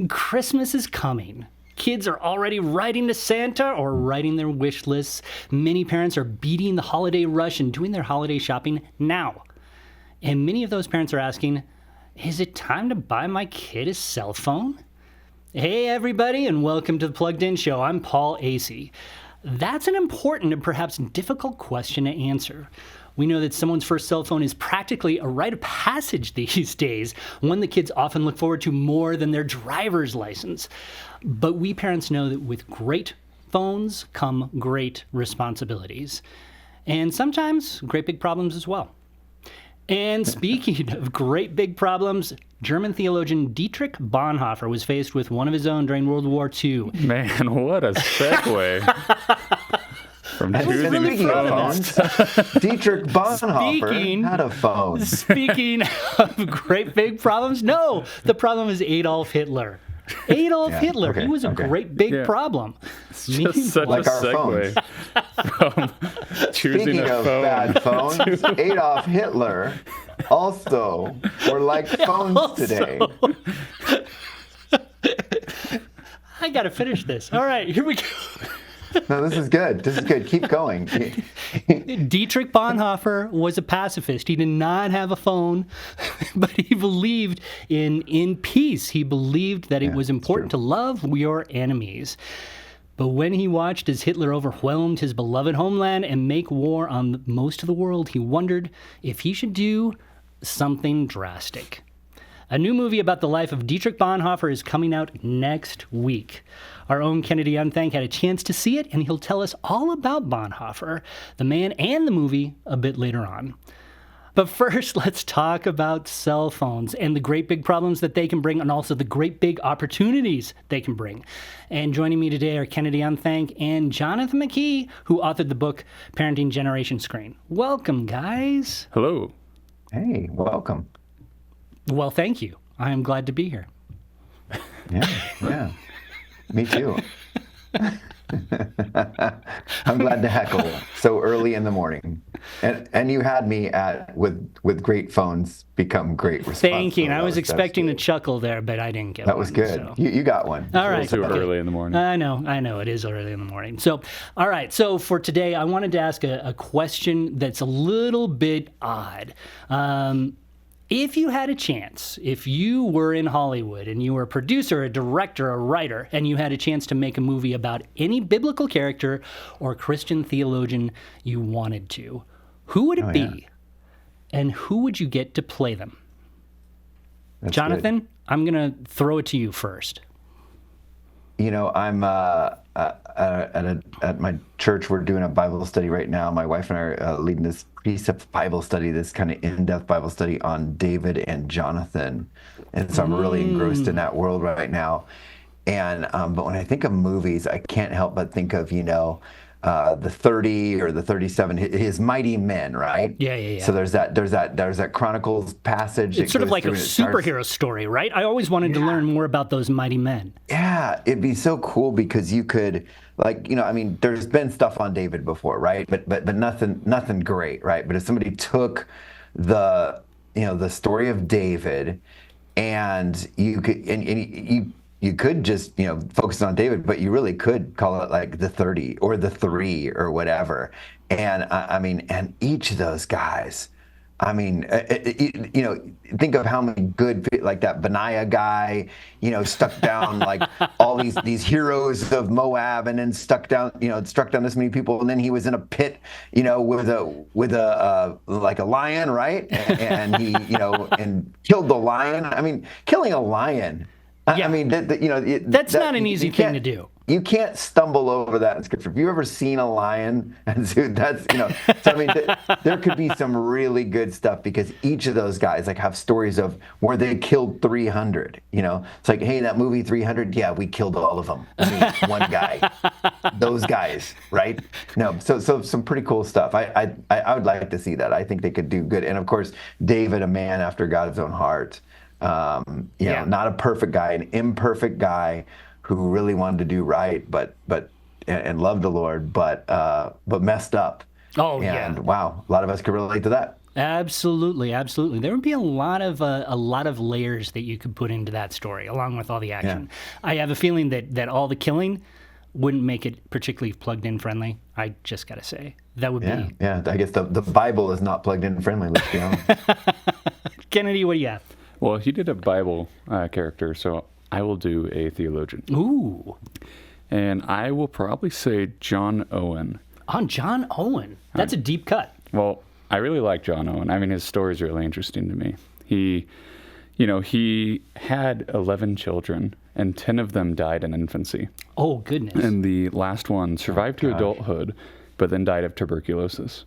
Christmas is coming. Kids are already writing to Santa or writing their wish lists. Many parents are beating the holiday rush and doing their holiday shopping now. And many of those parents are asking, is it time to buy my kid a cell phone? Hey, everybody, and welcome to the Plugged In Show. I'm Paul Asay. That's an important and perhaps difficult question to answer. We know that someone's first cell phone is practically a rite of passage these days, one that kids often look forward to more than their driver's license. But we parents know that with great phones come great responsibilities, and sometimes great big problems as well. And speaking of great big problems, German theologian Dietrich Bonhoeffer was faced with one of his own during World War II. Man, what a segue. From choosing really phones. Dietrich Bonhoeffer had a phone. Speaking of great big problems, no, the problem is Adolf Hitler. Hitler, he was a great big problem. It's just such like a our segue from choosing Speaking a of phone. bad phones, Adolf Hitler also were like phones today. I got to finish this. All right, here we go. No, this is good. This is good. Keep going. Dietrich Bonhoeffer was a pacifist. He did not have a phone, but he believed in peace. He believed that it was important to love your enemies. But when he watched as Hitler overwhelmed his beloved homeland and make war on most of the world, he wondered if he should do something drastic. A new movie about the life of Dietrich Bonhoeffer is coming out next week. Our own Kennedy Unthank had a chance to see it, and he'll tell us all about Bonhoeffer, the man and the movie, a bit later on. But first, let's talk about cell phones and the great big problems that they can bring, and also the great big opportunities they can bring. And joining me today are Kennedy Unthank and Jonathan McKee, who authored the book Parenting Generation Screen. Welcome, guys. Hello. Hey, welcome. Well, thank you. I am glad to be here. Yeah. Me too. I'm glad to heckle so early in the morning. And you had me at with great phones become great response. Thank you. I was expecting a chuckle there, but I didn't get one. That was good. So. You got one. All right. Too early in the morning. I know. It is early in the morning. So, all right. So for today, I wanted to ask a question that's a little bit odd. If you had a chance, if you were in Hollywood and you were a producer, a director, a writer, and you had a chance to make a movie about any biblical character or Christian theologian you wanted to, who would it be? Yeah. And who would you get to play them? That's Jonathan, good. I'm going to throw it to you first. You know, I'm at my church. We're doing a Bible study right now. My wife and I are leading this precept Bible study, this kind of in-depth Bible study on David and Jonathan. And so I'm really engrossed in that world right now. And but when I think of movies, I can't help but think of, the 30 or the 37, his mighty men, right? Yeah. So there's that Chronicles passage. It's sort of like a superhero story, right? I always wanted to learn more about those mighty men. Yeah, it'd be so cool because you could, there's been stuff on David before, right? But nothing great, right? But if somebody took the story of David, and you could you could just, focus on David, but you really could call it like the 30 or the 3 or whatever. And and each of those guys, think of how many good, like that Benaiah guy, stuck down like all these heroes of Moab, and then struck down this many people, and then he was in a pit, with a like a lion, right? And he, and killed the lion. I mean, killing a lion. Yeah. That's not an easy thing to do. You can't stumble over that in scripture. Have you ever seen a lion? And that's, there could be some really good stuff, because each of those guys have stories of where they killed 300, It's like, hey, that movie 300, yeah, we killed all of them. One guy, those guys, right? No, so some pretty cool stuff. I would like to see that. I think they could do good. And of course, David, a man after God's own heart. Not a perfect guy, an imperfect guy who really wanted to do right, but loved the Lord, but messed up. Oh, and wow, a lot of us could relate to that. Absolutely, absolutely. There would be a lot of layers that you could put into that story, along with all the action. I have a feeling that all the killing wouldn't make it particularly plugged-in friendly. I just gotta say that would be. Yeah. I guess the Bible is not plugged-in friendly. Let's be honest. Kennedy, what do you have? Well, he did a Bible character, so I will do a theologian. Ooh, And I will probably say John Owen. on John Owen. That's a deep cut. Well, I really like John Owen. I mean, his story is really interesting to me. He had 11 children, and 10 of them died in infancy. Oh, goodness. And the last one survived to adulthood, but then died of tuberculosis.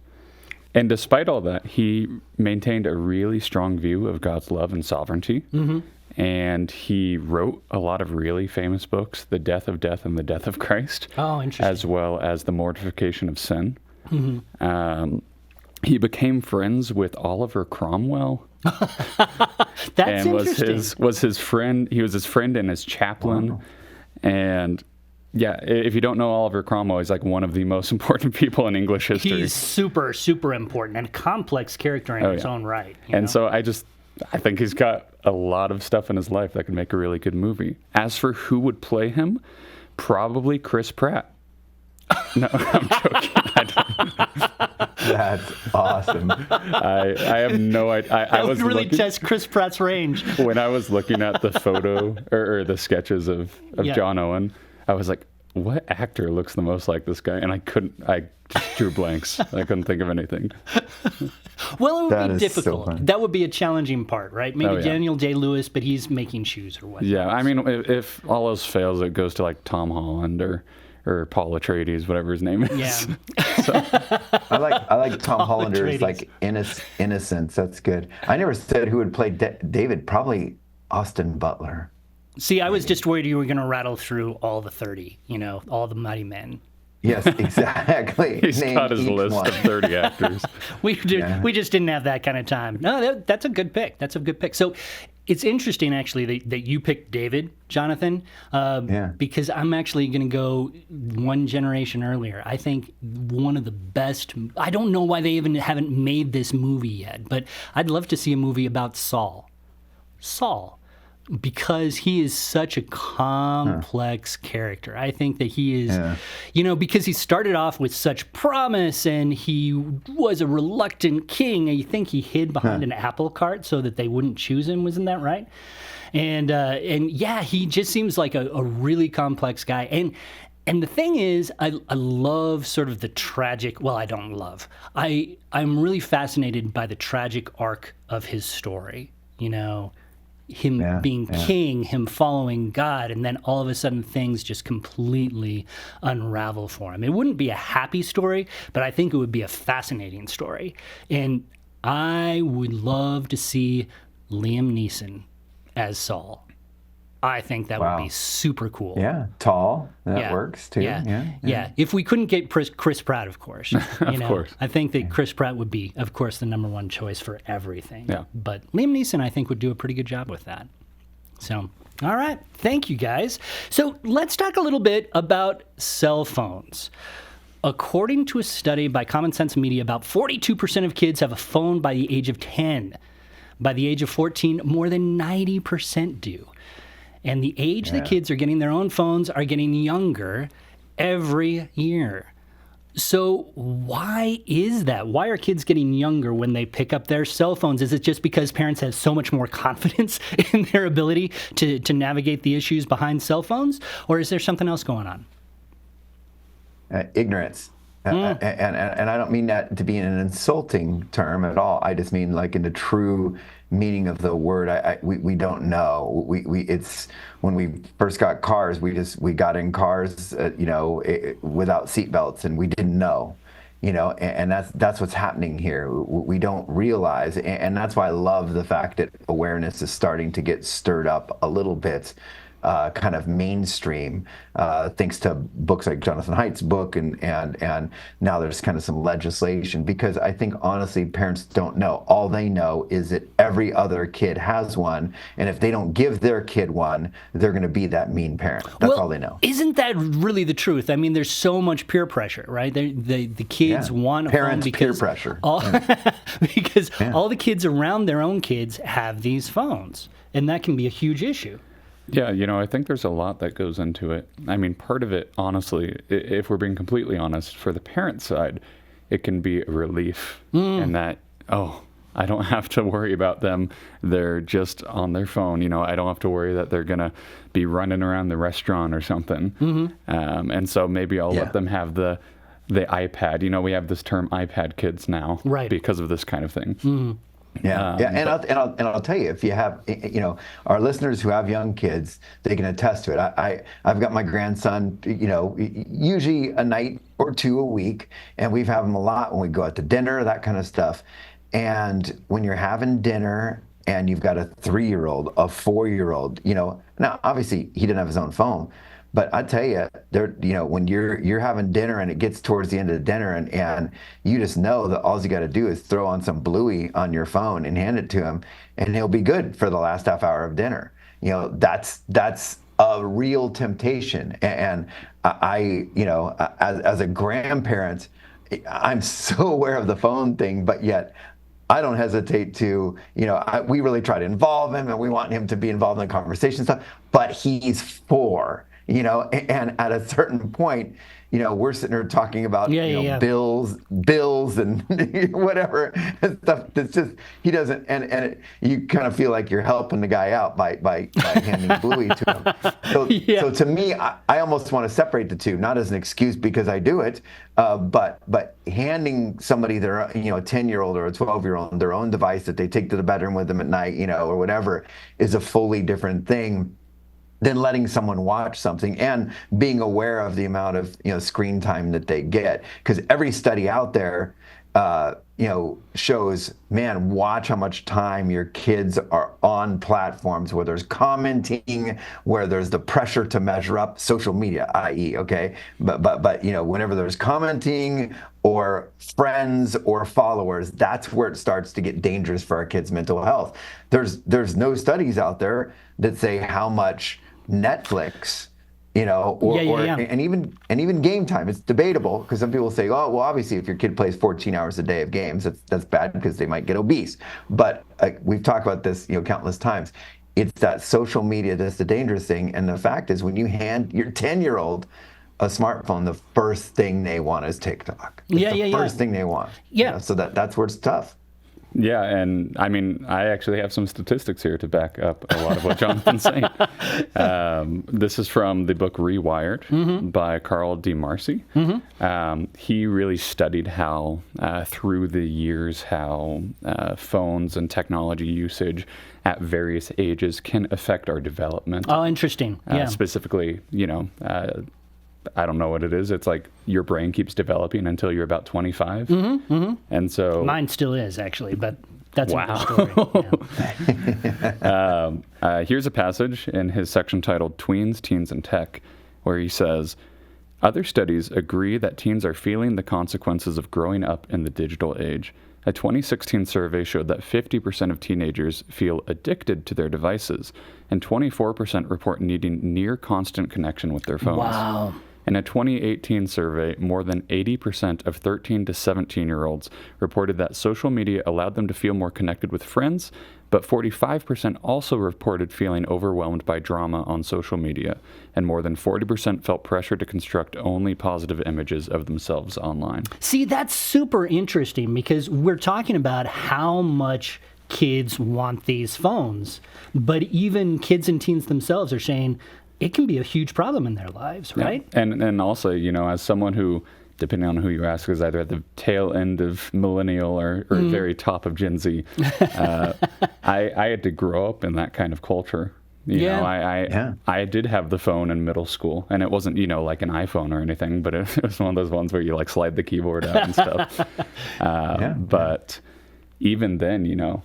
And despite all that, he maintained a really strong view of God's love and sovereignty. Mm-hmm. And he wrote a lot of really famous books, The Death of Death and The Death of Christ. Oh, interesting. As well as The Mortification of Sin. Mm-hmm. He became friends with Oliver Cromwell. That's and interesting. was his friend. He was his friend and his chaplain. Wow. And yeah, if you don't know Oliver Cromwell, he's like one of the most important people in English history. He's super, super important and a complex character in his own right. And so I think he's got a lot of stuff in his life that could make a really good movie. As for who would play him, probably Chris Pratt. No, I'm joking. That's awesome. I have no idea. I was really test Chris Pratt's range. When I was looking at the photo or the sketches of John Owen, I was like, what actor looks the most like this guy? And I just drew blanks. I couldn't think of anything. Well, it would be difficult. So that would be a challenging part, right? Maybe Daniel Day-Lewis, but he's making shoes or whatnot. Yeah, I mean, if all else fails, it goes to like Tom Holland or Paul Atreides, whatever his name is. Yeah. So, I like Tom Hollander's like innocence. That's good. I never said who would play David. Probably Austin Butler. See, I was just worried you were going to rattle through all the 30, all the mighty men. Yes, exactly. He's got his list of 30 actors. We just didn't have that kind of time. No, that's a good pick. That's a good pick. So it's interesting, actually, that you picked David, Jonathan, because I'm actually going to go one generation earlier. I think one of the best, I don't know why they even haven't made this movie yet, but I'd love to see a movie about Saul. Because he is such a complex character. I think that he is, because he started off with such promise and he was a reluctant king. I think he hid behind an apple cart so that they wouldn't choose him. Wasn't that right? And he just seems like a really complex guy. And the thing is, I love sort of the tragic, well, I don't love. I'm really fascinated by the tragic arc of his story, him being king, him following God, and then all of a sudden things just completely unravel for him. It wouldn't be a happy story, but I think it would be a fascinating story. And I would love to see Liam Neeson as Saul. I think that would be super cool. Yeah, tall. That works too. Yeah. If we couldn't get Chris Pratt, of course. Of course. I think that Chris Pratt would be, of course, the number one choice for everything. Yeah. But Liam Neeson, I think, would do a pretty good job with that. So, all right. Thank you, guys. So let's talk a little bit about cell phones. According to a study by Common Sense Media, about 42% of kids have a phone by the age of 10. By the age of 14, more than 90% do. And the age that kids are getting their own phones are getting younger every year. So why is that? Why are kids getting younger when they pick up their cell phones? Is it just because parents have so much more confidence in their ability to navigate the issues behind cell phones? Or is there something else going on? Ignorance. And I don't mean that to be an insulting term at all. I just mean like in the true meaning of the word. We don't know. It's when we first got cars, we got in cars, without seatbelts, and we didn't know, and that's what's happening here. We don't realize, and that's why I love the fact that awareness is starting to get stirred up a little bit. kind of mainstream, thanks to books like Jonathan Haidt's book, and now there's kind of some legislation, because I think honestly parents don't know. All they know is that every other kid has one, and if they don't give their kid one, they're going to be that mean parent. That's all they know. Isn't that really the truth? I mean, there's so much peer pressure, right? The kids want a parents phone because peer pressure. Because all the kids around their own kids have these phones, and that can be a huge issue. Yeah, I think there's a lot that goes into it. I mean, part of it, honestly, if we're being completely honest, for the parent side, it can be a relief in that, I don't have to worry about them. They're just on their phone. I don't have to worry that they're going to be running around the restaurant or something. And so maybe I'll let them have the iPad. We have this term iPad kids now, right, because of this kind of thing. And I'll tell you, if you have, our listeners who have young kids, they can attest to it. I've got my grandson, usually a night or two a week, and we've had him a lot when we go out to dinner, that kind of stuff. And when you're having dinner and you've got a 3-year-old, a 4-year-old, now obviously he didn't have his own phone. But I tell you, when you're having dinner and it gets towards the end of the dinner, and you just know that all you got to do is throw on some Bluey on your phone and hand it to him, and he'll be good for the last half hour of dinner. That's a real temptation. And as a grandparent, I'm so aware of the phone thing, but yet I don't hesitate to, we really try to involve him, and we want him to be involved in the conversation stuff, but he's 4. And at a certain point, we're sitting there talking about bills and whatever and stuff. That's just, he doesn't, you kind of feel like you're helping the guy out by handing Bluey to him. So to me, I almost want to separate the two, not as an excuse because I do it, but handing somebody their, a 10-year-old or a 12-year-old their own device that they take to the bedroom with them at night, or whatever, is a fully different thing than letting someone watch something and being aware of the amount of screen time that they get. Because every study out there shows, man, watch how much time your kids are on platforms where there's commenting, where there's the pressure to measure up, social media, i.e., okay? But whenever there's commenting or friends or followers, that's where it starts to get dangerous for our kids' mental health. There's no studies out there that say how much Netflix, and even game time. It's debatable because some people say, oh, well, obviously, if your kid plays 14 hours a day of games, that's bad because they might get obese. But we've talked about this, countless times. It's that social media that's the dangerous thing. And the fact is, when you hand your 10-year-old a smartphone, the first thing they want is TikTok. It's the first thing they want. Yeah. So that's where it's tough. Yeah, and I mean, I actually have some statistics here to back up a lot of what Jonathan's saying. This is from the book Rewired by Carl D. Marcy. He really studied how, through the years, how phones and technology usage at various ages can affect our development. Oh, interesting. Yeah. Specifically, I don't know what it is. It's like your brain keeps developing until you're about 25. And so mine still is, actually, but that's another story. Here's a passage in his section titled Tweens, Teens, and Tech, where he says, other studies agree that teens are feeling the consequences of growing up in the digital age. A 2016 survey showed that 50% of teenagers feel addicted to their devices, and 24% report needing near constant connection with their phones. Wow. In a 2018 survey, more than 80% of 13 to 17-year-olds reported that social media allowed them to feel more connected with friends, but 45% also reported feeling overwhelmed by drama on social media, and more than 40% felt pressure to construct only positive images of themselves online. See, that's super interesting because we're talking about how much kids want these phones, but even kids and teens themselves are saying it can be a huge problem in their lives, right? Yeah. And also, as someone who, depending on who you ask, is either at the tail end of millennial or very top of Gen Z, I had to grow up in that kind of culture. I did have the phone in middle school, and it wasn't, like an iPhone or anything, but it was one of those ones where you slide the keyboard out and stuff. But even then,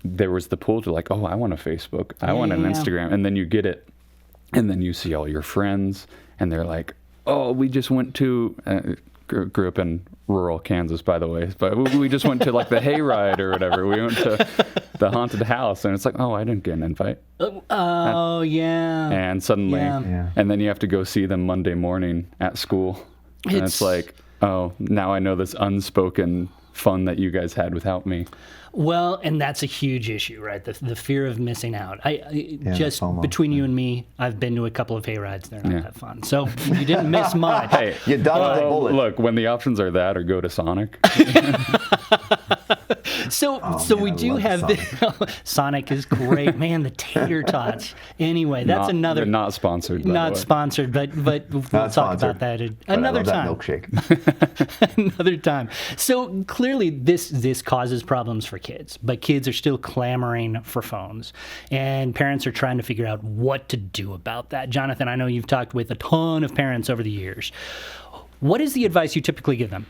there was the pull to I want a Facebook, I want an Instagram, and then you get it. And then you see all your friends, and they're like, "Oh, we just went to." Grew up in rural Kansas, by the way, but we just went to like the hayride or whatever. We went to the haunted house, and it's like, "Oh, I didn't get an invite." Oh, yeah. And suddenly, Yeah. and then you have to go see them Monday morning at school, and it's like, "Oh, now I know this unspoken fun that you guys had without me." Well, and that's a huge issue, right? The fear of missing out. Just FOMO. between you and me, I've been to a couple of hayrides. They're not that fun. So you didn't miss much. Hey, You dodged the bullet. look, when the options are that or go to Sonic. So man, we I do love have Sonic. Sonic is great, man. The tater tots. Anyway, that's They're not sponsored. By the not way. sponsored, but we'll talk sponsored, about that But another I love time. that milkshake. Another time. So clearly, this causes problems for kids, but kids are still clamoring for phones, and parents are trying to figure out what to do about that. Jonathan, I know you've talked with a ton of parents over the years. What is the advice you typically give them?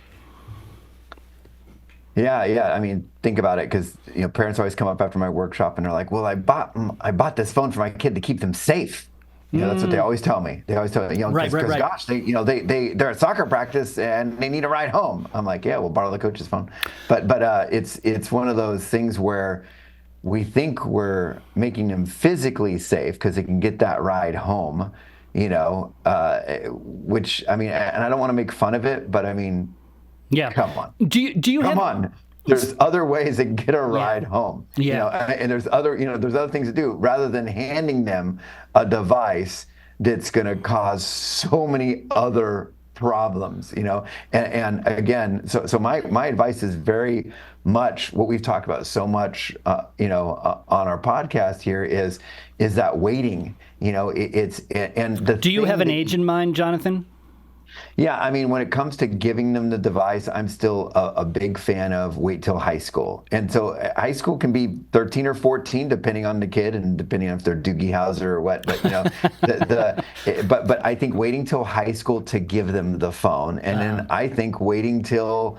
Yeah. I mean, think about it, because parents always come up after my workshop and they're like, "Well, I bought this phone for my kid to keep them safe." That's what they always tell me. They always tell me, Right. gosh, they're at soccer practice and they need a ride home. I'm like, yeah, we'll borrow the coach's phone. But it's one of those things where we think we're making them physically safe because they can get that ride home, which, I mean, and I don't want to make fun of it, but I mean, Yeah. come on. Do you Come have? on. There's other ways to get a ride home. Yeah. And there's other things to do rather than handing them a device that's going to cause so many other problems, and again, so my advice is very much what we've talked about so much, on our podcast here is that waiting, Do you have an age in mind, Jonathan? Yeah, I mean, when it comes to giving them the device, I'm still a big fan of wait till high school. And so high school can be 13 or 14, depending on the kid and depending on if they're Doogie Howser or what. But but I think waiting till high school to give them the phone, and then I think waiting till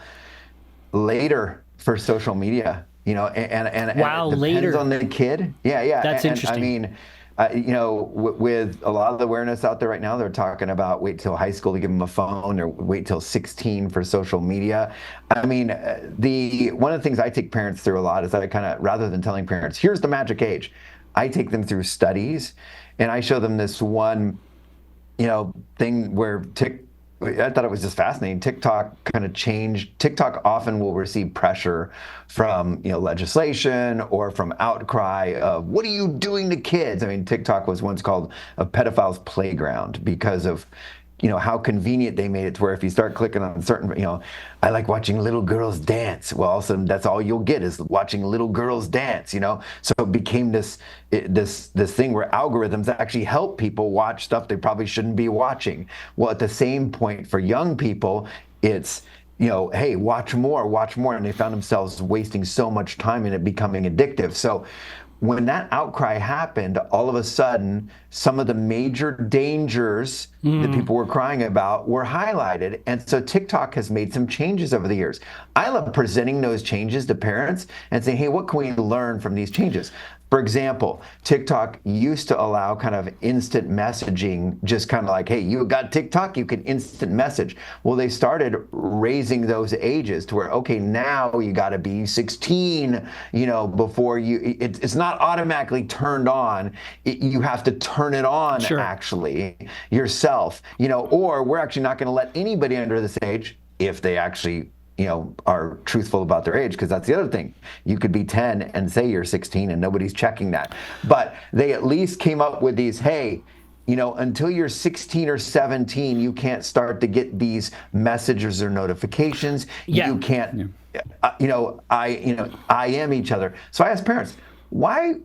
later for social media. And Wow, it depends later. on the kid. Yeah. That's interesting. I mean, with a lot of the awareness out there right now, they're talking about wait till high school to give them a phone, or wait till 16 for social media. I mean, one of the things I take parents through a lot is that I kind of, rather than telling parents, here's the magic age, I take them through studies, and I show them this one, thing where I thought it was just fascinating. TikTok kind of changed. TikTok often will receive pressure from legislation or from outcry of, what are you doing to kids? I mean, TikTok was once called a pedophile's playground because of how convenient they made it to where if you start clicking on certain, I like watching little girls dance. Well, all of a sudden that's all you'll get is watching little girls dance, So it became this thing where algorithms actually help people watch stuff they probably shouldn't be watching. Well, at the same point for young people, it's, hey, watch more. And they found themselves wasting so much time and it becoming addictive. So when that outcry happened, all of a sudden, some of the major dangers that people were crying about were highlighted. And so TikTok has made some changes over the years. I love presenting those changes to parents and saying, hey, what can we learn from these changes? For example, TikTok used to allow kind of instant messaging, just kind of like, hey, you got TikTok, you can instant message. Well, they started raising those ages to where, okay, now you got to be 16, before it's not automatically turned on. You have to turn it on actually yourself, or we're actually not going to let anybody under this age, if they actually are truthful about their age, because that's the other thing. You could be 10 and say you're 16 and nobody's checking that. But they at least came up with these, hey, until you're 16 or 17, you can't start to get these messages or notifications. Yeah. You can't, IM each other. So I asked parents, why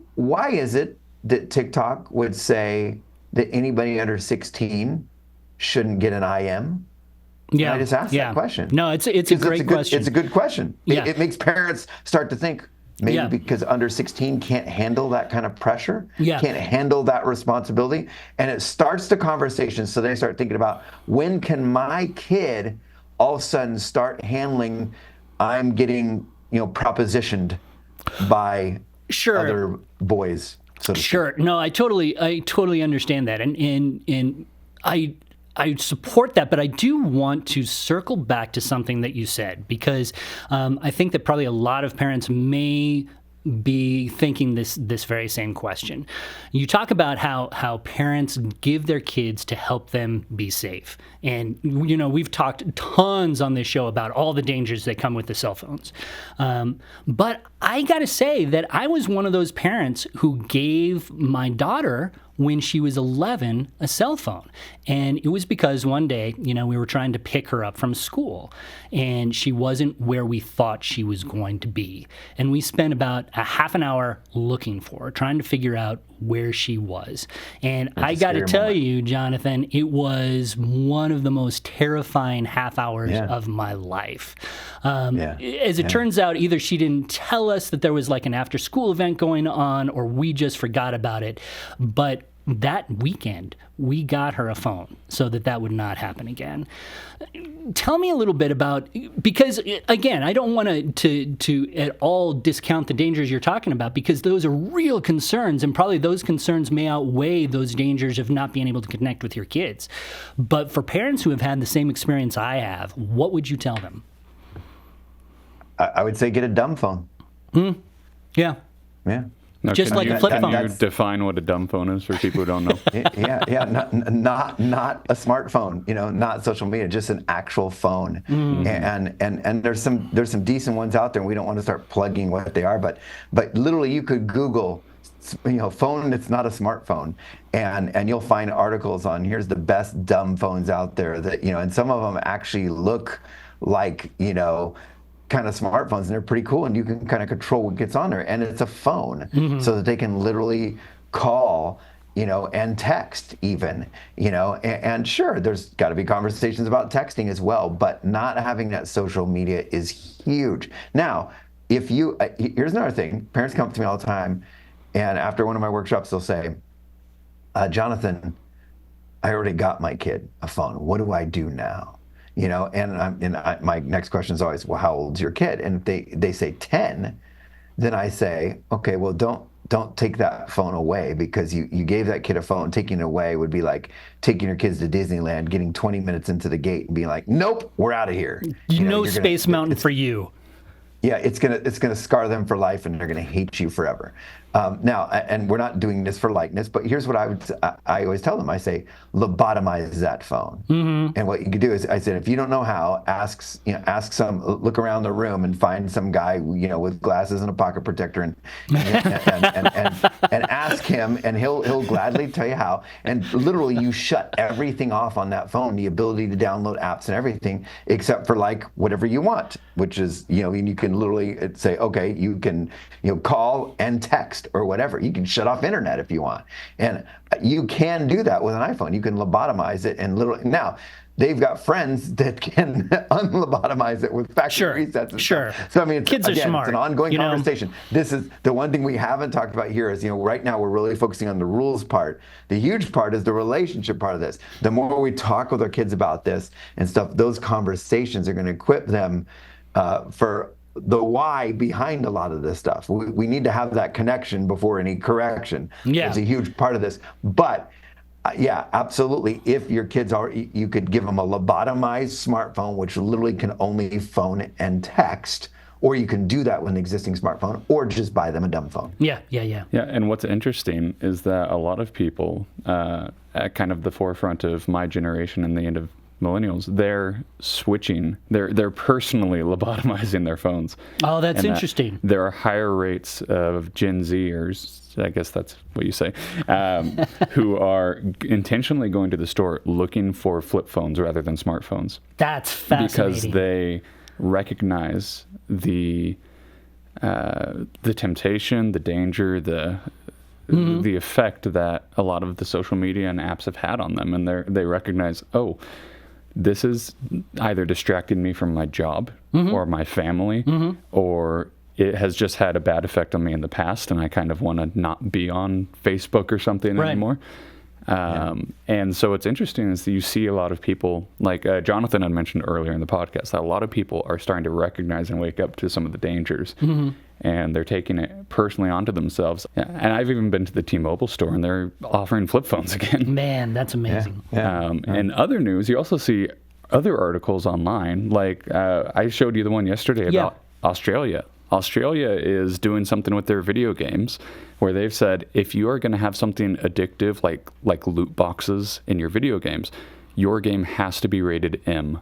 is it that TikTok would say that anybody under 16 shouldn't get an IM? Yeah, I just asked that question. No, it's a great question. It's a good question. Yeah. It makes parents start to think, maybe because under 16 can't handle that kind of pressure, can't handle that responsibility, and it starts the conversation. So they start thinking about, when can my kid all of a sudden start handling, I'm getting propositioned by other boys. so to speak. Sure. No, I totally understand that, and I support that, but I do want to circle back to something that you said, because I think that probably a lot of parents may be thinking this very same question. You talk about how parents give their kids to help them be safe. And, we've talked tons on this show about all the dangers that come with the cell phones. But I got to say that I was one of those parents who gave my daughter, when she was 11, a cell phone. And it was because one day, we were trying to pick her up from school, and she wasn't where we thought she was going to be. And we spent about a half an hour looking for her, trying to figure out where she was. And I got to tell you, Jonathan, it was one of the most terrifying half hours of my life. As it turns out, either she didn't tell us that there was like an after-school event going on, or we just forgot about it. But that weekend, we got her a phone so that would not happen again. Tell me a little bit about, because again, I don't want to at all discount the dangers you're talking about, because those are real concerns, and probably those concerns may outweigh those dangers of not being able to connect with your kids. But for parents who have had the same experience I have, what would you tell them? I would say get a dumb phone. Yeah. Yeah. Now, just like a flip phone. Can you define what a dumb phone is for people who don't know? Not a smartphone, not social media, just an actual phone. And there's some decent ones out there, and we don't want to start plugging what they are, but literally you could Google, phone that's not a smartphone, and you'll find articles on here's the best dumb phones out there that, and some of them actually look like, kind of smartphones, and they're pretty cool, and you can kind of control what gets on there, and it's a phone, so that they can literally call, and text even, and sure, there's got to be conversations about texting as well, but not having that social media is huge. Now, if you, here's another thing, parents come up to me all the time, and after one of my workshops, they'll say, Jonathan, I already got my kid a phone. What do I do now? My next question is always, well, how old's your kid? And if they say 10, then I say, okay, well, don't take that phone away, because you gave that kid a phone. Taking it away would be like taking your kids to Disneyland, getting 20 minutes into the gate and being like, nope, we're out of here. Space Mountain for you. Yeah, it's gonna scar them for life, and they're gonna hate you forever. Now, and we're not doing this for likeness, but here's what I always tell them. I say, lobotomize that phone. And what you can do is, I said, if you don't know how, look around the room and find some guy, with glasses and a pocket protector, and ask him, and he'll gladly tell you how. And literally, you shut everything off on that phone, the ability to download apps and everything, except for like whatever you want, which is, and you can literally say, okay, you can, call and text or whatever. You can shut off internet if you want. And you can do that with an iPhone. You can lobotomize it, and literally, now they've got friends that can unlobotomize it with factory resets and stuff. So I mean, kids are smart. It's an ongoing conversation. This is the one thing we haven't talked about here is, right now we're really focusing on the rules part. The huge part is the relationship part of this. The more we talk with our kids about this and stuff, those conversations are going to equip them for the why behind a lot of this stuff. We need to have that connection before any correction. Yeah. It's a huge part of this. But yeah, absolutely. If your kids you could give them a lobotomized smartphone, which literally can only phone and text, or you can do that with an existing smartphone, or just buy them a dumb phone. Yeah. Yeah, and what's interesting is that a lot of people at kind of the forefront of my generation and the end of millennials, they're switching, they're personally lobotomizing their phones. Oh, that's interesting. There are higher rates of Gen Zers, I guess that's what you say, who are intentionally going to the store looking for flip phones rather than smartphones. That's fascinating. Because they recognize the temptation, the danger, the effect that a lot of the social media and apps have had on them, and they recognize, this is either distracting me from my job or my family, or it has just had a bad effect on me in the past, and I kind of want to not be on Facebook or something anymore. And so what's interesting is that you see a lot of people, like Jonathan had mentioned earlier in the podcast, that a lot of people are starting to recognize and wake up to some of the dangers. And they're taking it personally onto themselves. And I've even been to the T-Mobile store, and they're offering flip phones again. Man, that's amazing. And other news, you also see other articles online. Like I showed you the one yesterday about Australia. Australia is doing something with their video games where they've said if you are going to have something addictive like loot boxes in your video games, your game has to be rated M.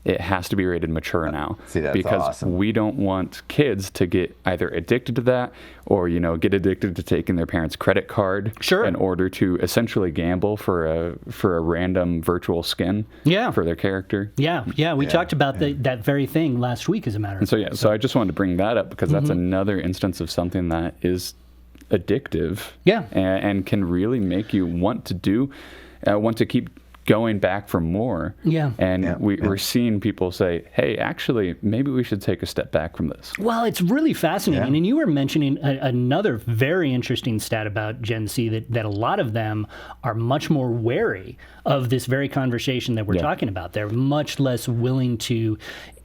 It has to be rated mature now. See, that's because awesome. we don't want kids to get either addicted to that or, get addicted to taking their parents' credit card in order to essentially gamble for a random virtual skin for their character. We talked about that very thing last week, as a matter of fact. So I just wanted to bring that up because that's another instance of something that is addictive and can really make you want to keep going back for more. We're seeing people say, hey, actually, maybe we should take a step back from this. Well, it's really fascinating. And you were mentioning another very interesting stat about Gen Z, that a lot of them are much more wary of this very conversation that we're talking about. They're much less willing to,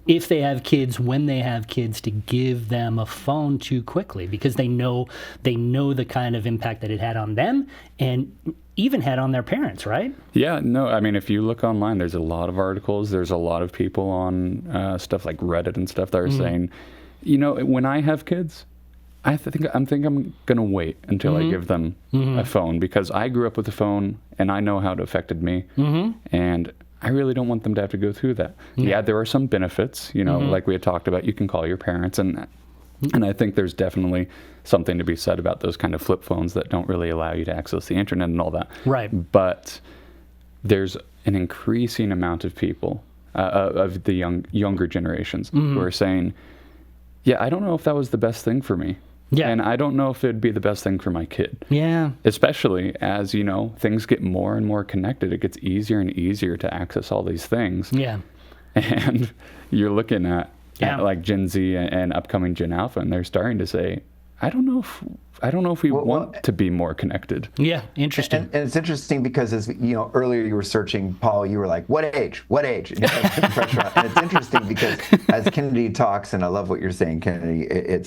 if they have kids, when they have kids, to give them a phone too quickly, because they know the kind of impact that it had on them and even had on their parents, right? Yeah, no, I mean, if you look online, there's a lot of articles. There's a lot of people on stuff like Reddit and stuff that are saying, when I have kids, I think I'm going to wait until I give them a phone, because I grew up with a phone and I know how it affected me. And I really don't want them to have to go through that. Yeah, there are some benefits, like we had talked about. You can call your parents, and I think there's definitely something to be said about those kind of flip phones that don't really allow you to access the internet and all that. Right. But there's an increasing amount of people, of the younger generations, who are saying, yeah, I don't know if that was the best thing for me. Yeah. And I don't know if it'd be the best thing for my kid. Yeah. Especially as, things get more and more connected. It gets easier and easier to access all these things. Yeah. And you're looking at like Gen Z and upcoming Gen Alpha, and they're starting to say, I don't know if we want to be more connected. Yeah, interesting. And it's interesting because, as earlier you were searching, Paul, you were like, what age? And, and it's interesting because as Kennedy talks, and I love what you're saying, Kennedy,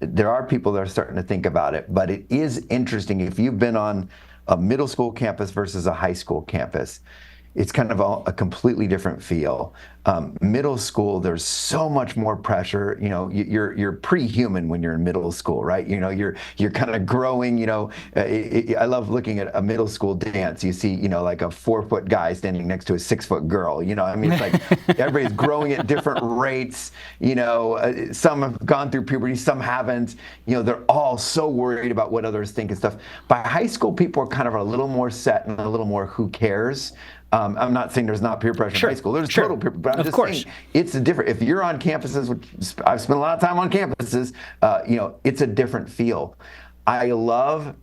there are people that are starting to think about it, but it is interesting if you've been on a middle school campus versus a high school campus. It's kind of a completely different feel. Middle school, there's so much more pressure. You're pre-human when you're in middle school, right? You're kind of growing. I love looking at a middle school dance. You see, like a 4-foot guy standing next to a 6-foot girl. It's like everybody's growing at different rates. Some have gone through puberty, some haven't. They're all so worried about what others think and stuff. By high school, people are kind of a little more set and a little more who cares. I'm not saying there's not peer pressure in high school. There's total peer pressure, but I'm just saying it's a different. If you're on campuses, which I've spent a lot of time on campuses, it's a different feel. I love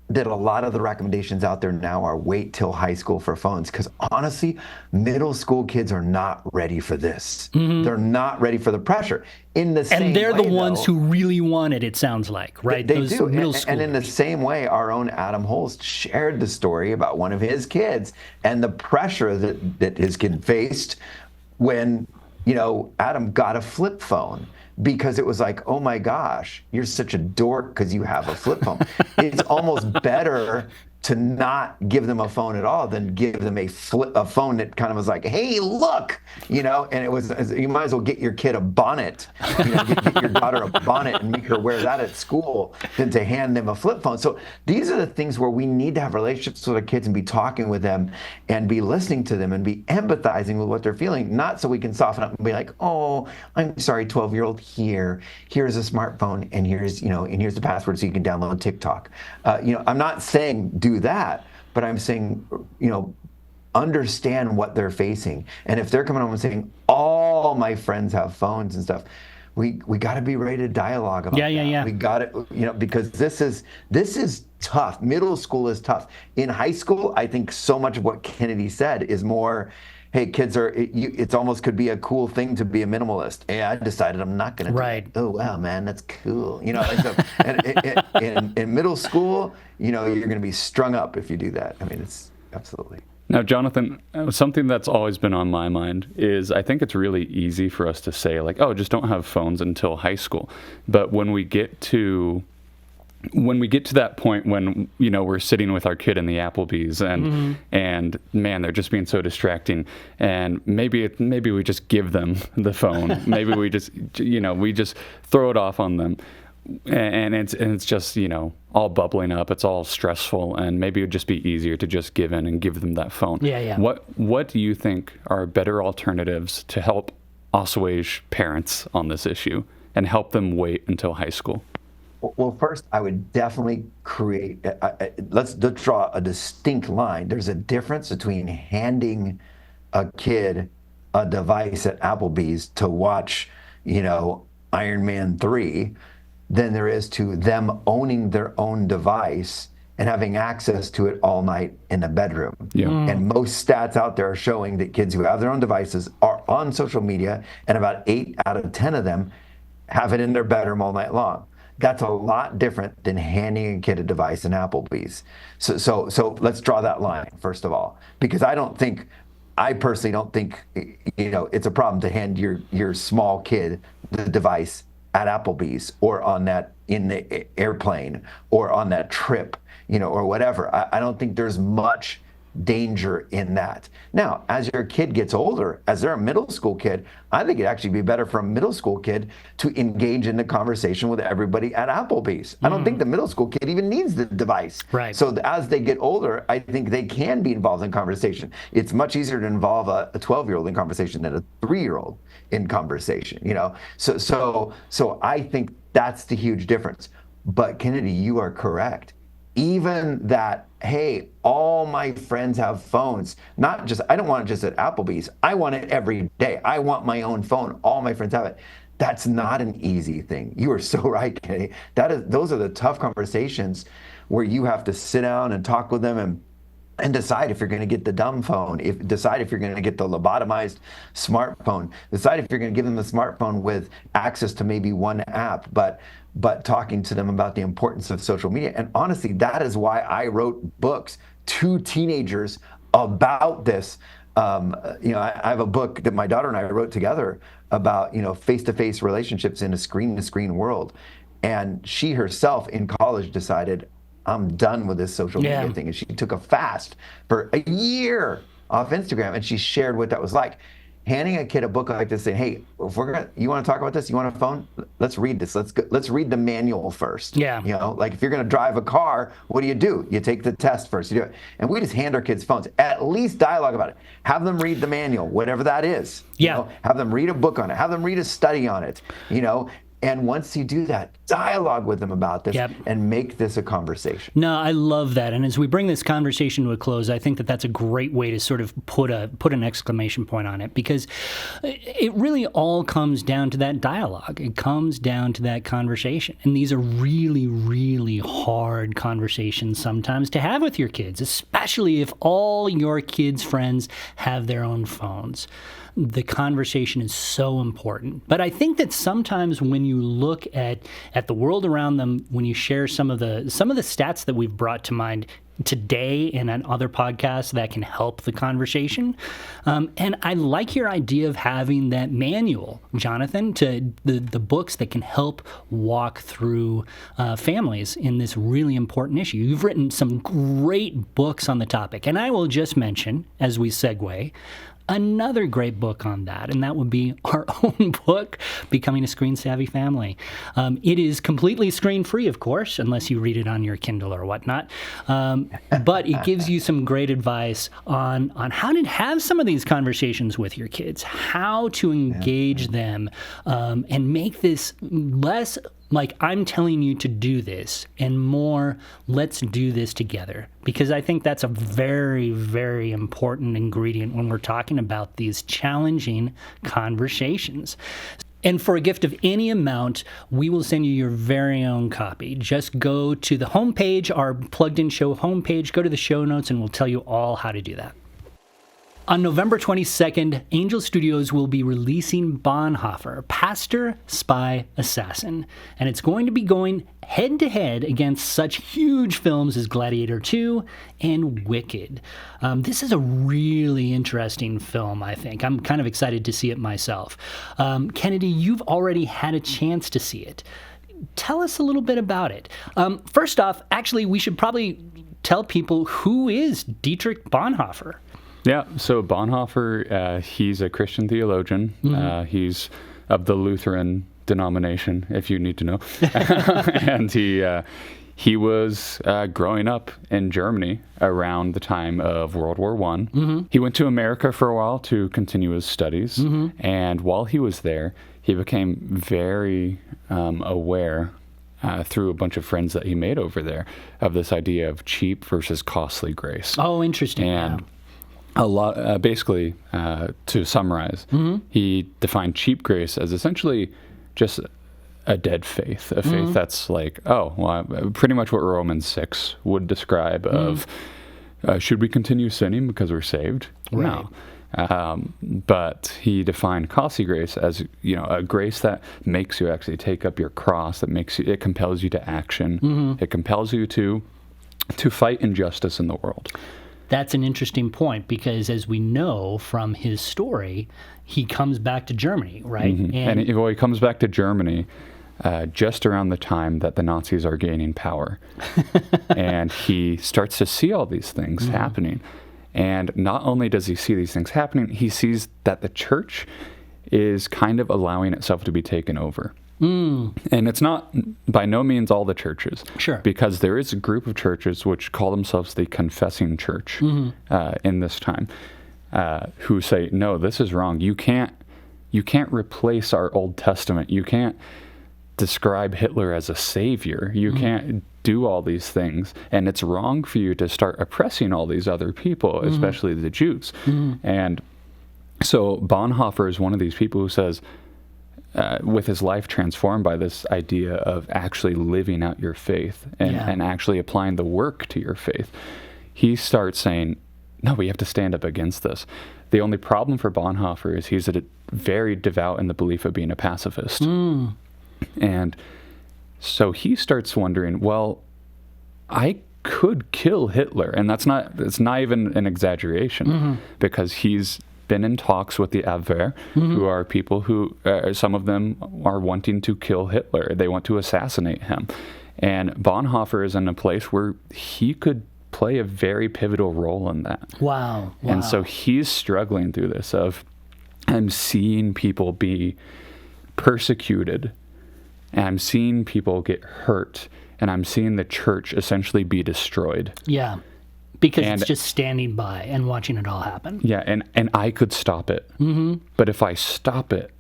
that a lot of the recommendations out there now are wait till high school for phones, because honestly, middle school kids are not ready for this. They're not ready for the pressure. In the same and they're way, the ones who really want it sounds like, right? They Those do. Middle and in the same way, our own Adam Holst shared the story about one of his kids and the pressure that his kid faced when, Adam got a flip phone. Because it was like, oh my gosh, you're such a dork because you have a flip phone. It's almost better to not give them a phone at all than give them a phone that kind of was like, hey, look, and it was, you might as well get your kid a bonnet, get your daughter a bonnet and make her wear that at school than to hand them a flip phone. So these are the things where we need to have relationships with our kids and be talking with them and be listening to them and be empathizing with what they're feeling, not so we can soften up and be like, oh, I'm sorry, 12-year-old, here's a smartphone and here's the password so you can download TikTok. I'm not saying do that, but I'm saying, understand what they're facing. And if they're coming home and saying, all my friends have phones and stuff, we got to be ready to dialogue about that. Yeah. We got to, because this is tough. Middle school is tough. In high school, I think so much of what Kennedy said is more, hey, kids it's almost could be a cool thing to be a minimalist. Hey, I decided I'm not going to Right. do that. Oh, wow, man, that's cool. Like so, and in middle school, you're going to be strung up if you do that. I mean, it's absolutely. Now, Jonathan, something that's always been on my mind is I think it's really easy for us to say, like, oh, just don't have phones until high school. But when we get to that point when, we're sitting with our kid in the Applebee's and man, they're just being so distracting, and maybe we just give them the phone. Maybe we just, we just throw it off on them. And it's just, all bubbling up. It's all stressful, and maybe it would just be easier to just give in and give them that phone. Yeah. What do you think are better alternatives to help assuage parents on this issue and help them wait until high school? Well, first, I would definitely create, let's draw a distinct line. There's a difference between handing a kid a device at Applebee's to watch, Iron Man 3 than there is to them owning their own device and having access to it all night in the bedroom. Yeah. And most stats out there are showing that kids who have their own devices are on social media, and about 8 out of 10 of them have it in their bedroom all night long. That's a lot different than handing a kid a device in Applebee's. So let's draw that line, first of all, because I personally don't think, it's a problem to hand your small kid the device at Applebee's or in the airplane or on that trip, or whatever. I don't think there's much danger in that. Now, as your kid gets older, as they're a middle school kid, I think it'd actually be better for a middle school kid to engage in the conversation with everybody at Applebee's. I don't think the middle school kid even needs the device. Right. So as they get older, I think they can be involved in conversation. It's much easier to involve a 12-year-old in conversation than a 3-year-old in conversation, So I think that's the huge difference. But Kennedy, you are correct. Even that, hey, all my friends have phones. I don't want it just at Applebee's. I want it every day. I want my own phone. All my friends have it. That's not an easy thing. You are so right, Kennedy. Those are the tough conversations where you have to sit down and talk with them and decide if you're going to get the dumb phone, decide if you're going to get the lobotomized smartphone, decide if you're going to give them the smartphone with access to maybe one app, but talking to them about the importance of social media. And honestly, that is why I wrote books to teenagers about this. I have a book that my daughter and I wrote together about, face-to-face relationships in a screen-to-screen world. And she herself in college decided, I'm done with this social media thing. And she took a fast for a year off Instagram, and she shared what that was like. Handing a kid a book like this, saying, "Hey, you want to talk about this? You want a phone? Let's read this. Let's read the manual first." Yeah. Like if you're going to drive a car, what do? You take the test first. You do it, and we just hand our kids phones. At least dialogue about it. Have them read the manual, whatever that is. Yeah. Have them read a book on it. Have them read a study on it. And once you do that, dialogue with them about this and make this a conversation. No, I love that. And as we bring this conversation to a close, I think that that's a great way to sort of put an exclamation point on it, because it really all comes down to that dialogue. It comes down to that conversation. And these are really, really hard conversations sometimes to have with your kids, especially if all your kids' friends have their own phones. The conversation is so important. But I think that sometimes when you look at the world around them, when you share some of the stats that we've brought to mind today and on other podcasts that can help the conversation. And I like your idea of having that manual, Jonathan, to the books that can help walk through families in this really important issue. You've written some great books on the topic. And I will just mention, as we segue, another great book on that, and that would be our own book, Becoming a Screen Savvy Family. It is completely screen-free, of course, unless you read it on your Kindle or whatnot. But it gives you some great advice on how to have some of these conversations with your kids, how to engage them, and make this less like I'm telling you to do this and more, let's do this together. Because I think that's a very, very important ingredient when we're talking about these challenging conversations. And for a gift of any amount, we will send you your very own copy. Just go to the homepage, our Plugged In Show homepage, go to the show notes, and we'll tell you all how to do that. On November 22nd, Angel Studios will be releasing Bonhoeffer, Pastor, Spy, Assassin. And it's going to be going head-to-head against such huge films as Gladiator II and Wicked. This is a really interesting film, I think. I'm kind of excited to see it myself. Kennedy, you've already had a chance to see it. Tell us a little bit about it. First off, actually, we should probably tell people, who is Dietrich Bonhoeffer? Yeah, so Bonhoeffer, he's a Christian theologian. He's of the Lutheran denomination, if you need to know. And he was growing up in Germany around the time of World War I. He went to America for a while to continue his studies. And while he was there, he became very aware through a bunch of friends that he made over there of this idea of cheap versus costly grace. Oh, interesting. And a lot, basically, to summarize, he defined cheap grace as essentially just a dead faith, a faith that's like, pretty much what Romans 6 would describe of, should we continue sinning because we're saved? Right. No. But he defined costly grace as, a grace that makes you actually take up your cross, it compels you to action, it compels you to fight injustice in the world. That's an interesting point, because as we know from his story, he comes back to Germany, right? And he comes back to Germany just around the time that the Nazis are gaining power. And he starts to see all these things happening. And not only does he see these things happening, he sees that the church is kind of allowing itself to be taken over. And it's not by no means all the churches. Sure. Because there is a group of churches which call themselves the confessing church in this time, who say, no, this is wrong. You can't replace our Old Testament. You can't describe Hitler as a savior. You can't do all these things. And it's wrong for you to start oppressing all these other people, especially the Jews. And so Bonhoeffer is one of these people who says, with his life transformed by this idea of actually living out your faith and actually applying the work to your faith, he starts saying, no, we have to stand up against this. The only problem for Bonhoeffer is he's very devout in the belief of being a pacifist. And so he starts wondering, well, I could kill Hitler. And it's not even an exaggeration, because he's been in talks with the Abwehr, who are people who, some of them are wanting to kill Hitler. They want to assassinate him. And Bonhoeffer is in a place where he could play a very pivotal role in that. Wow. And so he's struggling through this of, I'm seeing people be persecuted, and I'm seeing people get hurt, and I'm seeing the church essentially be destroyed. Yeah. Because it's just standing by and watching it all happen. Yeah, and I could stop it. But if I stop it,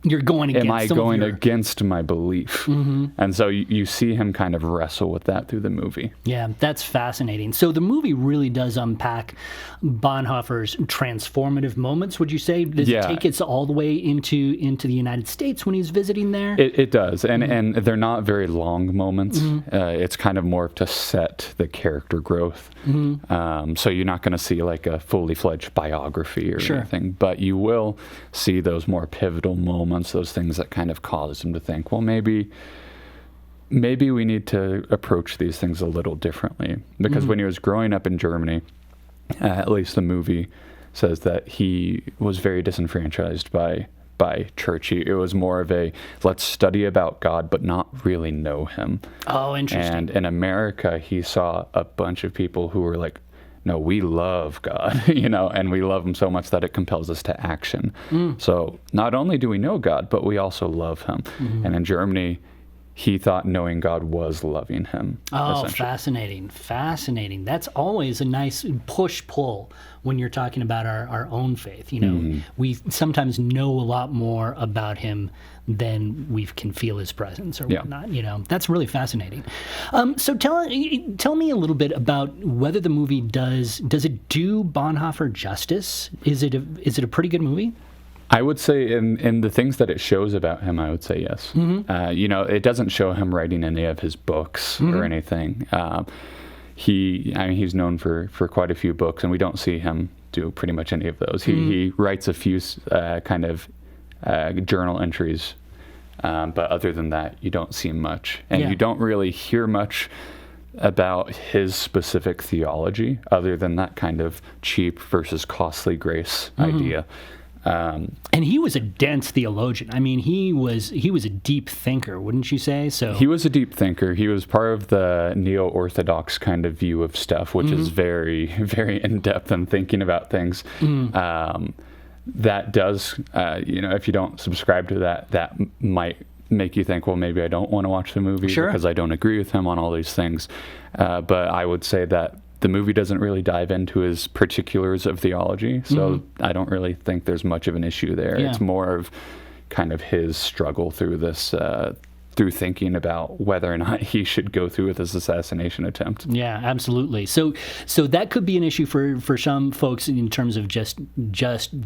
you're going against against my belief? And so you see him kind of wrestle with that through the movie. Yeah, that's fascinating. So the movie really does unpack Bonhoeffer's transformative moments, would you say? Does it take us all the way into the United States when he's visiting there? It does, and they're not very long moments. It's kind of more to set the character growth. So you're not going to see like a fully fledged biography or anything, but you will see those more pivotal moments, those things that kind of cause him to think, well, maybe we need to approach these things a little differently. Because when he was growing up in Germany, at least the movie says that he was very disenfranchised by church. It was more of a, let's study about God, but not really know him. Oh, interesting. And in America, he saw a bunch of people who were like, no, we love God, and we love him so much that it compels us to action. So not only do we know God, but we also love him. And in Germany, he thought knowing God was loving him. Oh, fascinating. That's always a nice push-pull when you're talking about our own faith. We sometimes know a lot more about him than we can feel his presence or whatnot. That's really fascinating. So tell me a little bit about whether the movie does it do Bonhoeffer justice? Is it a pretty good movie? I would say in the things that it shows about him, I would say yes. It doesn't show him writing any of his books or anything. He's known for quite a few books, and we don't see him do pretty much any of those. He writes a few kind of journal entries, but other than that, you don't see much. And you don't really hear much about his specific theology other than that kind of cheap versus costly grace idea. And he was a dense theologian. I mean, he was a deep thinker, wouldn't you say? So he was a deep thinker. He was part of the neo-orthodox kind of view of stuff, which is very, very in-depth in thinking about things. That does, if you don't subscribe to that, that might make you think, well, maybe I don't want to watch the movie because I don't agree with him on all these things. But I would say that the movie doesn't really dive into his particulars of theology, so I don't really think there's much of an issue there. Yeah. It's more of kind of his struggle through this, through thinking about whether or not he should go through with this assassination attempt. Yeah, absolutely. So that could be an issue for some folks in terms of just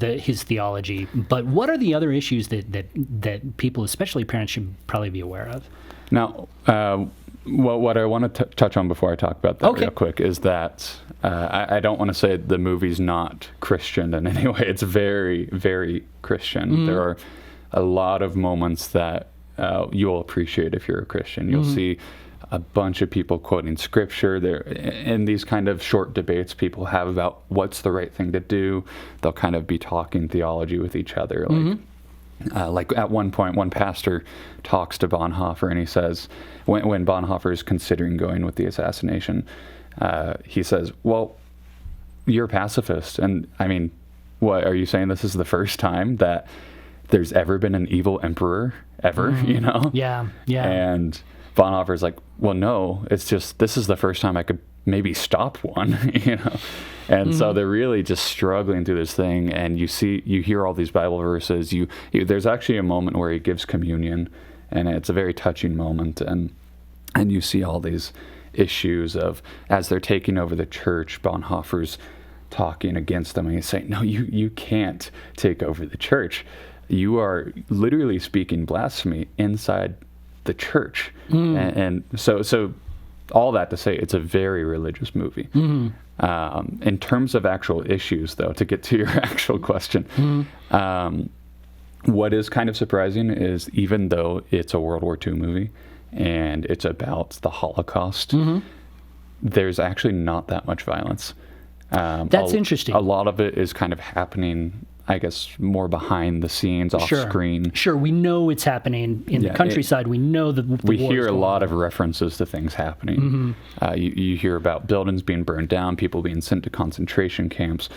his theology. But what are the other issues that people, especially parents, should probably be aware of? Now, well, what I want to touch on before I talk about that real quick is that I don't want to say the movie's not Christian in any way. It's very, very Christian. There are a lot of moments that you'll appreciate if you're a Christian. You'll see a bunch of people quoting scripture. There, in these kind of short debates people have about what's the right thing to do, they'll kind of be talking theology with each other. Like at one point, one pastor talks to Bonhoeffer, and he says, when Bonhoeffer is considering going with the assassination, he says, well, you're a pacifist. And I mean, what, are you saying this is the first time that there's ever been an evil emperor ever, Yeah. And Bonhoeffer's like, well, no, it's just, this is the first time I could maybe stop one, And so they're really just struggling through this thing, and you hear all these Bible verses. There's actually a moment where he gives communion, and it's a very touching moment, and you see all these issues of, as they're taking over the church, Bonhoeffer's talking against them, and he's saying, no, you can't take over the church. You are literally speaking blasphemy inside the church. And so all that to say, it's a very religious movie. In terms of actual issues, though, to get to your actual question, what is kind of surprising is, even though it's a World War II movie and it's about the Holocaust, there's actually not that much violence. That's interesting. A lot of it is kind of happening, I guess, more behind the scenes, off screen. Sure, we know it's happening in the countryside. We know that we hear a lot of references to things happening. You hear about buildings being burned down, people being sent to concentration camps.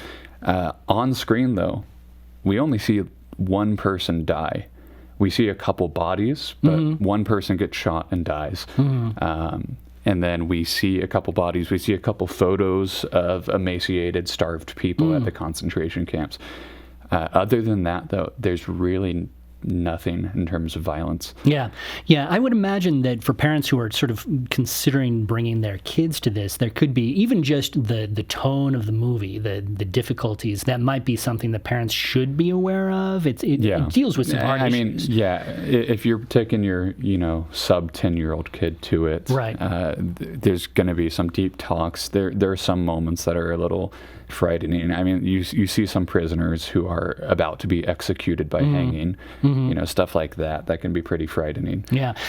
On screen, though, we only see one person die. We see a couple bodies, but one person gets shot and dies. And then we see a couple bodies. We see a couple photos of emaciated, starved people at the concentration camps. Other than that, though, there's really nothing in terms of violence. Yeah. I would imagine that for parents who are sort of considering bringing their kids to this, there could be even just the tone of the movie, the difficulties. That might be something that parents should be aware of. It deals with some hard issues. If you're taking your sub 10-year-old kid to it, right? There's going to be some deep talks. There are some moments that are a little frightening. I mean, you see some prisoners who are about to be executed by hanging, stuff like that can be pretty frightening.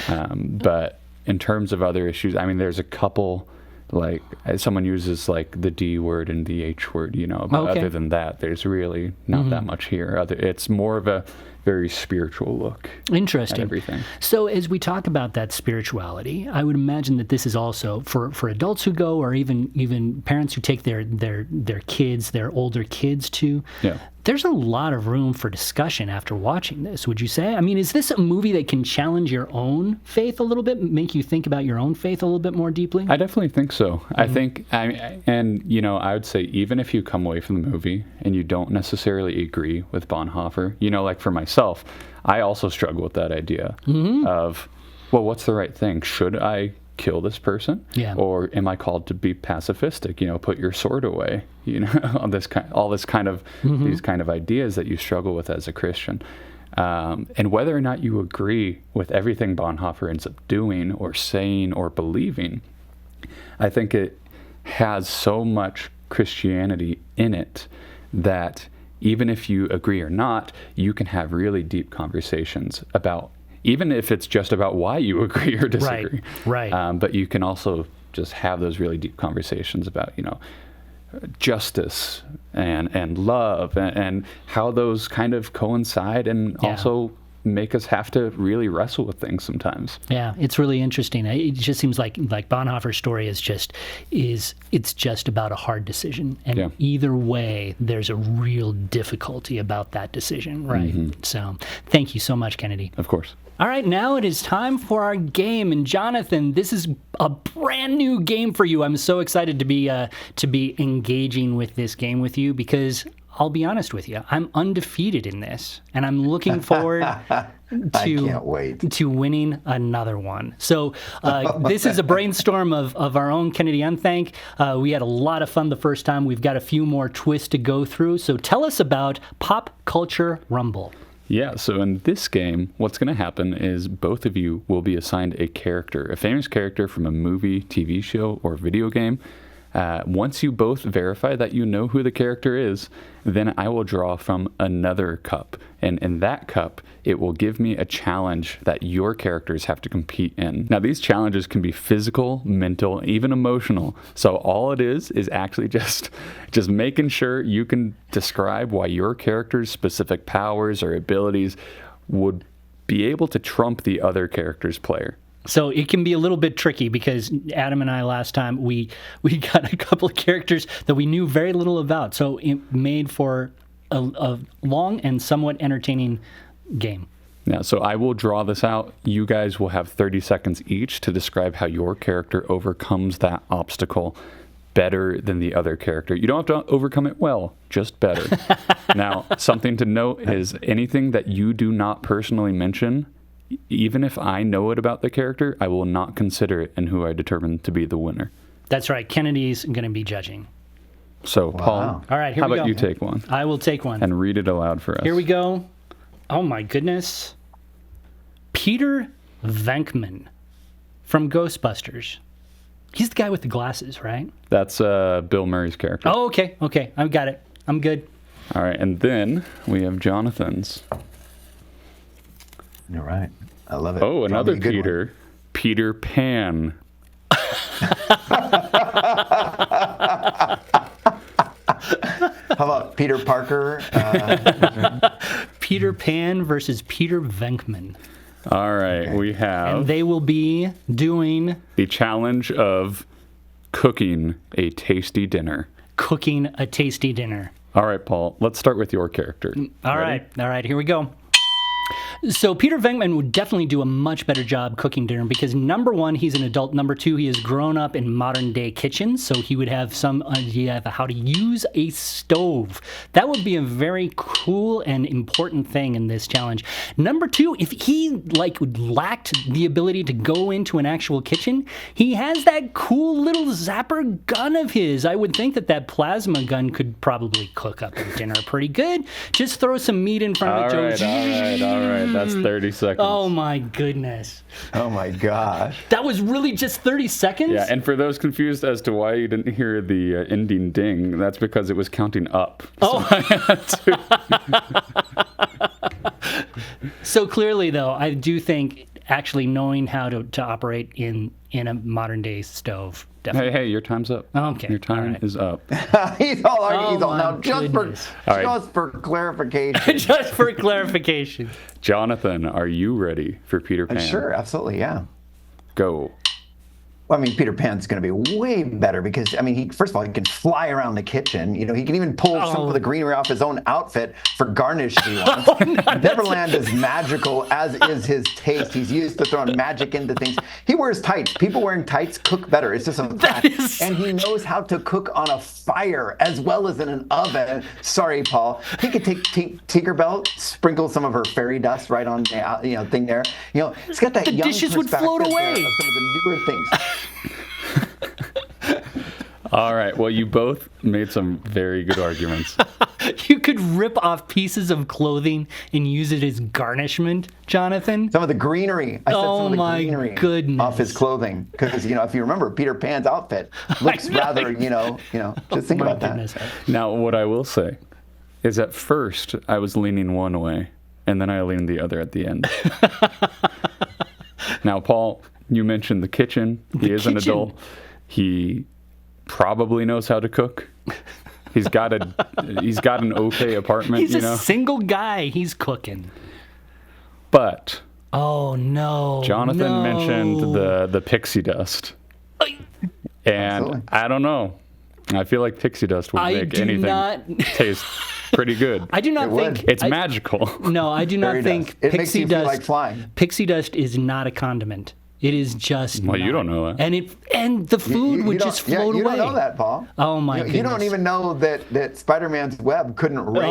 But in terms of other issues, I mean, there's a couple, like someone uses like the D word and the H word, but other than that, there's really not that much here. It's more of a very spiritual look. Interesting. At everything. So as we talk about that spirituality, I would imagine that this is also for adults who go, or even parents who take their kids, their older kids to. Yeah. There's a lot of room for discussion after watching this, would you say? I mean, is this a movie that can challenge your own faith a little bit, make you think about your own faith a little bit more deeply? I definitely think so. I think, I would say even if you come away from the movie and you don't necessarily agree with Bonhoeffer, like for myself, I also struggle with that idea of, well, what's the right thing? Should I kill this person? Yeah. Or am I called to be pacifistic? Put your sword away. These kind of ideas that you struggle with as a Christian. And whether or not you agree with everything Bonhoeffer ends up doing or saying or believing, I think it has so much Christianity in it that even if you agree or not, you can have really deep conversations about, even if it's just about why you agree or disagree. Right. But you can also just have those really deep conversations about, justice and love and how those kind of coincide and also make us have to really wrestle with things sometimes. Yeah, it's really interesting. It just seems like Bonhoeffer's story is just about a hard decision, and either way, there's a real difficulty about that decision, right? Mm-hmm. So, thank you so much, Kennedy. Of course. All right, now it is time for our game, and Jonathan, this is a brand new game for you. I'm so excited to be engaging with this game with you because I'll be honest with you, I'm undefeated in this, and I'm looking forward to winning another one. So this is a brainstorm of our own Kennedy Unthank. We had a lot of fun the first time. We've got a few more twists to go through. So tell us about Pop Culture Rumble. Yeah, so in this game, what's going to happen is both of you will be assigned a character, a famous character from a movie, TV show, or video game. Once you both verify that you know who the character is, then I will draw from another cup. And in that cup, it will give me a challenge that your characters have to compete in. Now, these challenges can be physical, mental, even emotional. So all it is actually just making sure you can describe why your character's specific powers or abilities would be able to trump the other character's player. So it can be a little bit tricky because Adam and I last time, we got a couple of characters that we knew very little about. So it made for a long and somewhat entertaining game. Yeah, so I will draw this out. You guys will have 30 seconds each to describe how your character overcomes that obstacle better than the other character. You don't have to overcome it well, just better. Now, something to note is anything that you do not personally mention, even if I know it about the character, I will not consider it in who I determine to be the winner. That's right. Kennedy's going to be judging. So, Paul, all right, here how we about go. You take one? I will take one. And read it aloud for us. Here we go. Oh, my goodness. Peter Venkman from Ghostbusters. He's the guy with the glasses, right? That's Bill Murray's character. Oh, okay. Okay, I've got it. I'm good. All right, and then we have Jonathan's. You're right. I love it. Oh, another Peter. Peter Pan. How about Peter Parker? Peter Pan versus Peter Venkman. All right, we have... And they will be doing... the challenge of cooking a tasty dinner. Cooking a tasty dinner. All right, Paul, let's start with your character. All right, here we go. So Peter Venkman would definitely do a much better job cooking dinner because number one, he's an adult. Number two, he has grown up in modern day kitchens, so he would have some idea of how to use a stove. That would be a very cool and important thing in this challenge. Number two, if he lacked the ability to go into an actual kitchen, he has that cool little zapper gun of his. I would think that plasma gun could probably cook up a dinner pretty good. Just throw some meat in front of it, Joe. All right. That's 30 seconds. Oh, my goodness. Oh, my gosh. That was really just 30 seconds? Yeah, and for those confused as to why you didn't hear the ending ding, that's because it was counting up. Oh. So clearly, though, I do think actually knowing how to operate in a modern-day stove. Definitely. Hey, your time's up. Okay. Your time is up. He's all now. Just for clarification. Just for clarification. Jonathan, are you ready for Peter Pan? Sure, absolutely, yeah. Go. Well, I mean, Peter Pan's going to be way better because, I mean, first of all, he can fly around the kitchen. You know, he can even pull some of the greenery off his own outfit for garnish if he wants. Neverland is magical, as is his taste. He's used to throwing magic into things. He wears tights. People wearing tights cook better. It's just a fact. And he knows how to cook on a fire as well as in an oven. Sorry, Paul. He could take Tinkerbell, sprinkle some of her fairy dust right on the thing there. You know, it's got that the young dishes would float away. Of some of the newer things. All right. Well, you both made some very good arguments. You could rip off pieces of clothing and use it as garnishment, Jonathan. Some of the greenery. I said some of the greenery goodness. off his clothing. Because, if you remember, Peter Pan's outfit looks rather, just think about that. Now, what I will say is at first I was leaning one way, and then I leaned the other at the end. Now, Paul, you mentioned the kitchen. He is an adult. He probably knows how to cook. He's got an okay apartment. He's a single guy. He's cooking. But oh no, Jonathan mentioned the pixie dust, and Absolutely. I don't know. I feel like pixie dust would make anything taste pretty good. I do not think it's magical. No, I do not think it pixie makes you dust. feel like flying. Pixie dust is not a condiment. It is just. Well, not. you don't know that. And the food would just float away. You don't know that, Paul. Oh my goodness. You don't even know that Spider-Man's web couldn't rape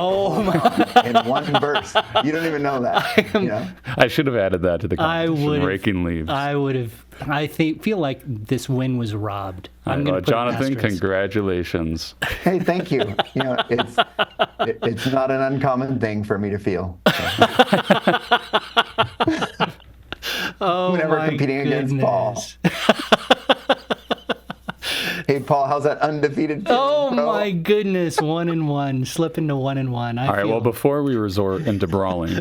in one verse. You don't even know that. I should have added that to the competition. Raking leaves. I would have. Feel like this win was robbed. I'm going to put Jonathan, an asterisk. Congratulations. Hey, thank you. It's not an uncommon thing for me to feel. Oh, whenever my competing goodness. against Paul. Hey, Paul, how's that undefeated? Oh my goodness, 1-1, slipping to 1-1. All right, well, before we resort into brawling.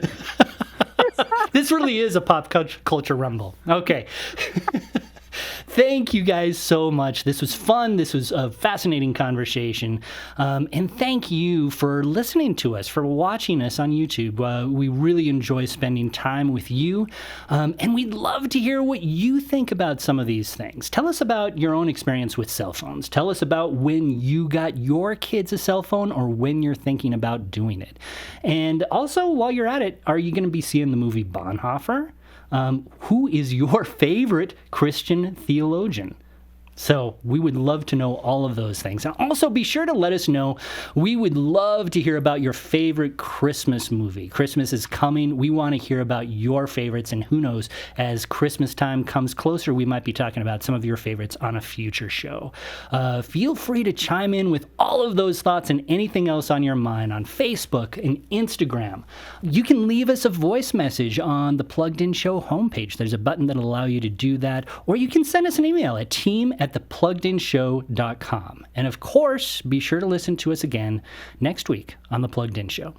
This really is a pop culture rumble. Okay. Thank you guys so much. This was fun. This was a fascinating conversation. And thank you for listening to us, for watching us on YouTube. We really enjoy spending time with you. And we'd love to hear what you think about some of these things. Tell us about your own experience with cell phones. Tell us about when you got your kids a cell phone or when you're thinking about doing it. And also, while you're at it, are you going to be seeing the movie Bonhoeffer? Who is your favorite Christian theologian? So we would love to know all of those things. And also be sure to let us know. We would love to hear about your favorite Christmas movie. Christmas is coming. We want to hear about your favorites. And who knows, as Christmas time comes closer, we might be talking about some of your favorites on a future show. Feel free to chime in with all of those thoughts and anything else on your mind on Facebook and Instagram. You can leave us a voice message on the Plugged In Show homepage. There's a button that'll allow you to do that. Or you can send us an email at team@thepluggedinshow.com. And of course, be sure to listen to us again next week on The Plugged In Show.